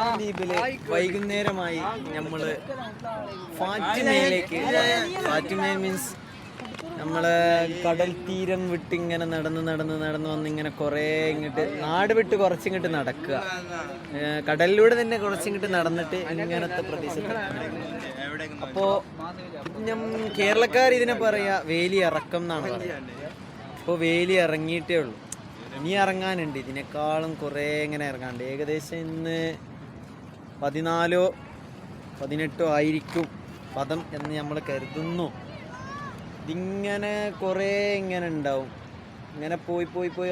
കിൽട്ടാൻ ദ്വീപില് വൈകുന്നേരമായി നമ്മള് ഫാറ്റിമയിലേക്ക്, ഫാറ്റിമ മീൻസ് നമ്മള് കടൽ തീരം വിട്ട് ഇങ്ങനെ നടന്ന് വന്നിങ്ങനെ കുറേ ഇങ്ങോട്ട് നാട് വിട്ട് കുറച്ചിങ്ങോട്ട് നടക്കുക, കടലിലൂടെ തന്നെ കുറച്ചിങ്ങോട്ട് നടന്നിട്ട് ഇങ്ങനത്തെ പ്രദേശത്ത്. അപ്പോൾ കേരളക്കാർ ഇതിനെ പറയാ വേലി ഇറക്കം എന്നാണ് പറയുക. അപ്പോൾ വേലി ഇറങ്ങിയിട്ടേ ഉള്ളൂ, ഇനി ഇറങ്ങാനുണ്ട്, ഇതിനേക്കാളും കുറേ ഇങ്ങനെ ഇറങ്ങാനുണ്ട്. ഏകദേശം ഇന്ന് 14-18 ആയിരിക്കും പദം എന്ന് നമ്മൾ കരുതുന്നു. ഇതിങ്ങനെ കുറേ ഇങ്ങനെ ഉണ്ടാവും, ഇങ്ങനെ പോയി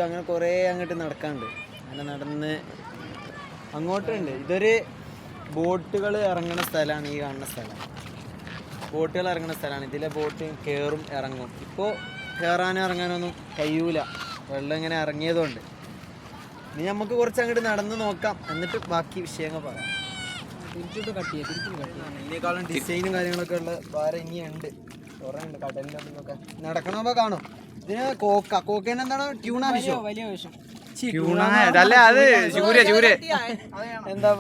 അങ്ങനെ കുറേ അങ്ങോട്ട് നടക്കാനുണ്ട്. അങ്ങനെ നടന്ന് അങ്ങോട്ടുണ്ട്. ഇതൊരു ബോട്ടുകൾ ഇറങ്ങുന്ന സ്ഥലമാണ്, ഈ കാണുന്ന സ്ഥലം ബോട്ടുകൾ ഇറങ്ങുന്ന സ്ഥലമാണ്. ഇതിലെ ബോട്ട് കയറും ഇറങ്ങും. ഇപ്പോൾ കയറാനും ഇറങ്ങാനൊന്നും കഴിയൂല, വെള്ളം ഇങ്ങനെ ഇറങ്ങിയതുകൊണ്ട്. ഇനി നമുക്ക് കുറച്ച് അങ്ങോട്ട് നടന്ന് നോക്കാം, എന്നിട്ട് ബാക്കി വിഷയങ്ങൾ പറയാം. ഇതിനേക്കാളും ഡിസൈനും കാര്യങ്ങളൊക്കെ ഉള്ള വേറെ ഇനിയുണ്ട്, കുറേ ഉണ്ട് കടലിൻ്റെ ഉള്ളിലൊക്കെ. നടക്കണമ്പോൾ കാണും. ഇതിന് കോക്കേനെ എന്താണ്, ട്യൂണ ഫിഷോ? വലിയ വിഷം എന്താ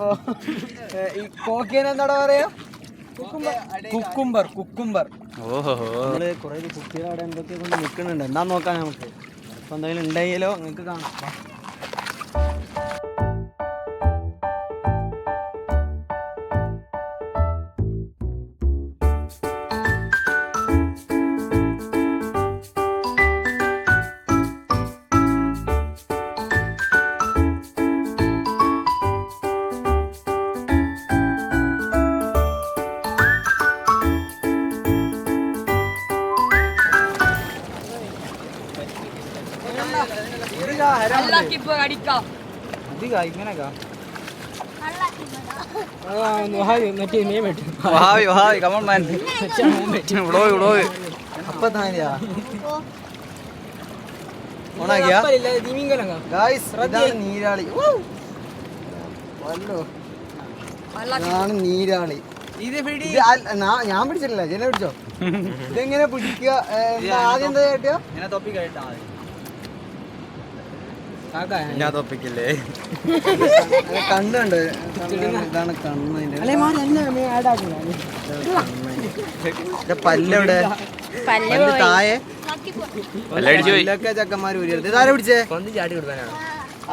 ഈ കോക്കേനെ എന്താ പറയാ? കുക്കുംബർ. നമ്മള് കുറെ കുട്ടികൾ അവിടെ എന്തൊക്കെ കൊണ്ട് നിൽക്കുന്നുണ്ട്, എന്താ നോക്കാം നമുക്ക്. അപ്പൊ എന്തെങ്കിലും ഉണ്ടെങ്കിലോ നിങ്ങൾക്ക് കാണാം. നീരാളി, നീരാളി. ഞാൻ പിടിച്ചിട്ടില്ല, ജന പിടിച്ചോ? ഇതെങ്ങനെ പിടിക്കുക? ആദ്യം എന്താ കേട്ടോ, തൊപ്പി കഴിട്ടാ ഞാൻ തൊപ്പിക്കില്ലേ? കണ്ടുണ്ട്, ഇതാണ് കണ്ണ്. പല്ലെവിടെ? താഴെ പല്ലൊക്കെ ചക്കന്മാര് ഊരിയത്. ഇതാരെ പിടിച്ചേ?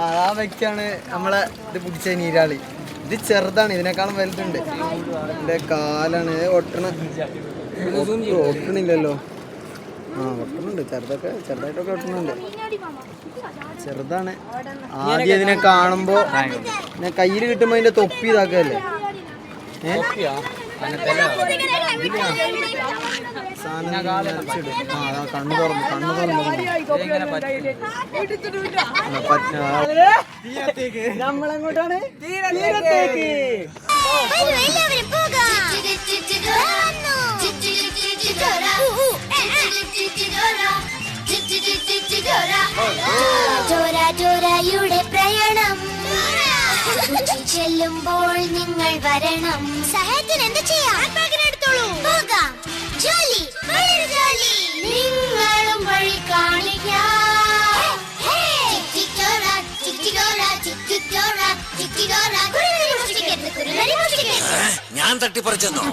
ആ വ്യക്തിയാണ് നമ്മളെ ഇത് പിടിച്ച നീരാളി. ഇത് ചെറുതാണ്, ഇതിനേക്കാളും വലുതുണ്ട്. എന്റെ കാലാണ് ഒട്ടണില്ലല്ലോ. ഒട്ടുന്നുണ്ട്, ചെറുതായിട്ടൊക്കെ ഒട്ടുന്നുണ്ട്. ചെറുതാണ്. ആദ്യം ഇതിനെ കാണുമ്പോ കയ്യിൽ കിട്ടുമ്പോ അതിന്റെ തൊപ്പി ഇതാക്കല്ലേ. കണ്ണു തുറന്നു നമ്മളെങ്ങോട്ടാണ്? ചോരയുടെ പ്രയാണം ചെല്ലുമ്പോൾ നിങ്ങൾ വരണം. സഹായത്തിന് എന്ത് ചെയ്യാം? എടുത്തോളൂ, പോകാം. ജോലി നിങ്ങളും വഴി കാണിക്കാം. ഞാൻ തട്ടിപ്പറിച്ചെന്നോ?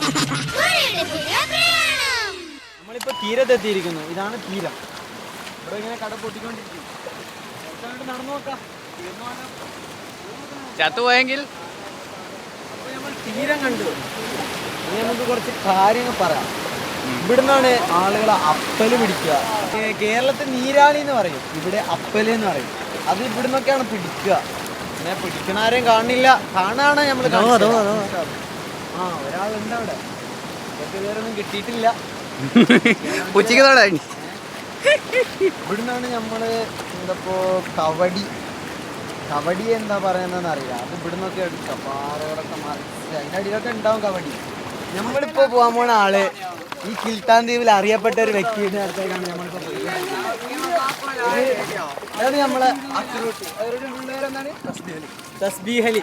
നമ്മളിപ്പോ തീരത്തെത്തിയിരിക്കുന്നു. ഇതാണ് തീരം. ഇവിടെ ഇങ്ങനെ കട പൊട്ടിക്കൊണ്ടിരിക്കും. നടന്നു നോക്കാം. ചത്തുപോയെങ്കിൽ നമ്മൾ തീരം കണ്ടു. ഇനി നമുക്ക് കുറച്ച് കാര്യങ്ങൾ പറയാം. ഇവിടുന്നാണ് ആളുകൾ അപ്പല് പിടിക്കുക. കേരളത്തിൽ നീരാളി എന്ന് പറയും, ഇവിടെ അപ്പല് എന്ന് പറയും. അത് ഇവിടുന്നൊക്കെയാണ് പിടിക്കുക. പിന്നെ പിടിക്കണ ആരെയും കാണില്ല, കാണാണ് നമ്മൾ. ഒരാളുണ്ട് അവിടെ. ഇതൊക്കെ വേറൊന്നും കിട്ടിയിട്ടില്ല. ഉച്ചക്ക് ഇവിടുന്നാണ് നമ്മള് എന്തപ്പോ കവടി എന്താ പറയുന്നതെന്ന് അറിയില്ല. അത് ഇവിടുന്നൊക്കെ എടുക്കാം. പാറകളൊക്കെ മറിച്ച് അതിൻ്റെ അടിയിലൊക്കെ ഉണ്ടാവും കവടി. നമ്മളിപ്പോ പോകാൻ പോണ ആള് ഈ കിൽട്ടാൻ ദ്വീപിൽ അറിയപ്പെട്ട ഒരു വ്യക്തിയുടെ അടുത്തേക്കാണ് നമ്മളിപ്പോ പോയി. അതാണ് നമ്മളെ തസ്ബീഹ് അലി.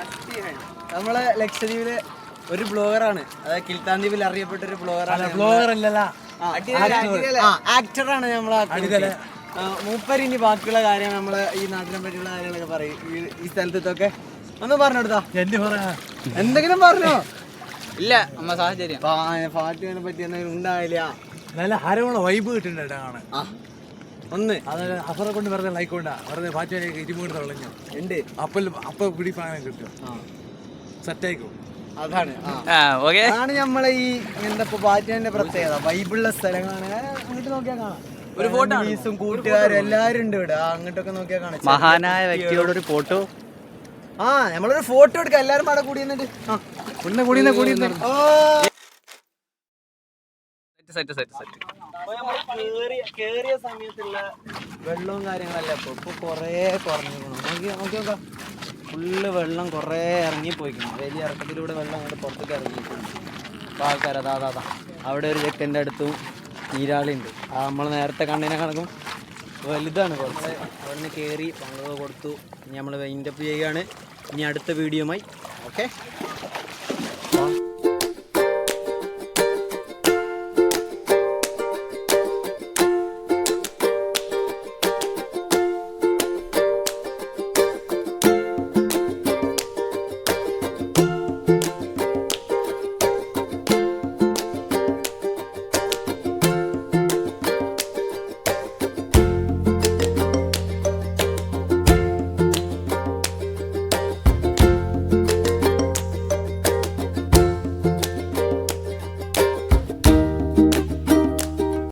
നമ്മളെ ലക്ഷദ്വീപിലെ ഒരു ബ്ലോഗറാണ്. അതായത് കിൽത്താൻ ദ്വീപിൽ അറിയപ്പെട്ട ഒരു ബ്ലോഗറാണ്. ബ്ലോഗർ അല്ലല്ല, ആക്ടറാണ് നമ്മളെ. മൂപ്പര് ഇനി ബാക്കിയുള്ള കാര്യം നമ്മളെ ഈ നാട്ടിനെ പറ്റിയുള്ള കാര്യങ്ങളൊക്കെ പറയും. ഈ സ്ഥലത്തൊക്കെ ഒന്ന് പറഞ്ഞെടുത്താ എന്റെ പറയാ എന്തെങ്കിലും പറഞ്ഞോ? ഇല്ല നമ്മ സാഹചര്യം ഫാറ്റുവിനെ പറ്റി എന്തെങ്കിലും ഉണ്ടായില്ല. നല്ല ഹരമുള്ള വൈബ് കിട്ടുന്നുണ്ട് കാണാൻ. ആ ഒന്ന് അത് അസറെ കൊണ്ട് വെറുതെ ലൈക്കൊണ്ടാ വെറുതെ ഫാറ്റുവിനെ ഇരുമൂന്ന് തളഞ്ഞു ഉണ്ട്. അപ്പൊ പിടി സാധനം കിട്ടും. സെറ്റായിക്കോ. അതാണ് ഓക്കെ. അതാണ് നമ്മളെ ഈ എന്താ ഫാറ്റുവിന്റെ പ്രത്യേകത. വൈബുള്ള സ്ഥലങ്ങളാണ്. അങ്ങോട്ട് നോക്കിയാൽ കാണാം. ഒരു ഫോട്ടോ കൂട്ടുകാരും എല്ലാരും ഉണ്ട് ഇവിടെ. അങ്ങോട്ടൊക്കെ നോക്കിയാൽ കാണാം. മഹാനായ വ്യക്തിയോട് ഒരു ഫോട്ടോ. നമ്മളൊരു ഫോട്ടോ എടുക്കാം. എല്ലാരും അവിടെ കൂടി നിന്നിട്ട്. കേറിയ സമയത്തുള്ള വെള്ളവും കാര്യങ്ങളല്ല ഇപ്പൊ കൊറേ കുറഞ്ഞു. നോക്കാം ഫുള്ള് വെള്ളം കൊറേ ഇറങ്ങിപ്പോയിക്കുന്നു. വലിയ ഇറക്കത്തിലൂടെ വെള്ളം അങ്ങോട്ട് പുറത്തേക്ക് ഇറങ്ങിയിട്ടുണ്ട്. അപ്പൊ ആൾക്കാർ അതാ അവിടെ ഒരു ചെക്കൻ്റെ അടുത്തും നീരാളിയുണ്ട്. നമ്മൾ നേരത്തെ കണ്ണിനെ കണക്കും വലുതാണ് കുറച്ച്. അവിടെ നിന്ന് കയറി പങ്ക് കൊടുത്തു. ഇനി നമ്മൾ വൈൻഡപ്പ് ചെയ്യുകയാണ്. ഇനി അടുത്ത വീഡിയോയുമായി. ഓക്കെ.